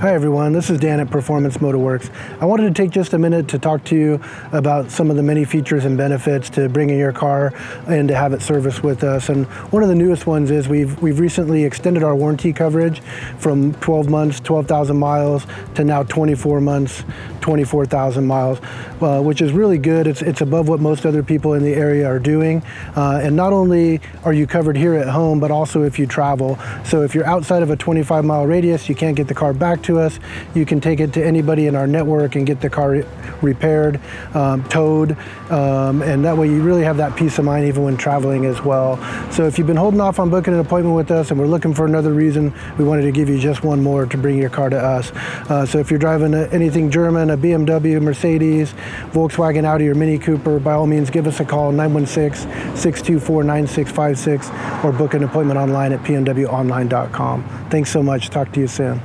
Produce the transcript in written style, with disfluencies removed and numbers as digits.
Hi everyone, this is Dan at Performance Motorworks. I wanted to take just a minute to talk to you about some of the many features and benefits to bringing your car and to have it serviced with us. And one of the newest ones is we've recently extended our warranty coverage from 12 months, 12,000 miles to now 24 months, 24,000 miles, which is really good. It's above what most other people in the area are doing. And not only are you covered here at home, but also if you travel. So if you're outside of a 25-mile radius, you can't get the car back to us, you can take it to anybody in our network and get the car repaired, towed, and that way you really have that peace of mind even when traveling as well. So if you've been holding off on booking an appointment with us and we're looking for another reason, we wanted to give you just one more to bring your car to us. So if you're driving anything German, a BMW, Mercedes, Volkswagen, Audi, or Mini Cooper, by all means give us a call, 916-624-9656, or book an appointment online at pmwonline.com. Thanks so much. Talk to you soon.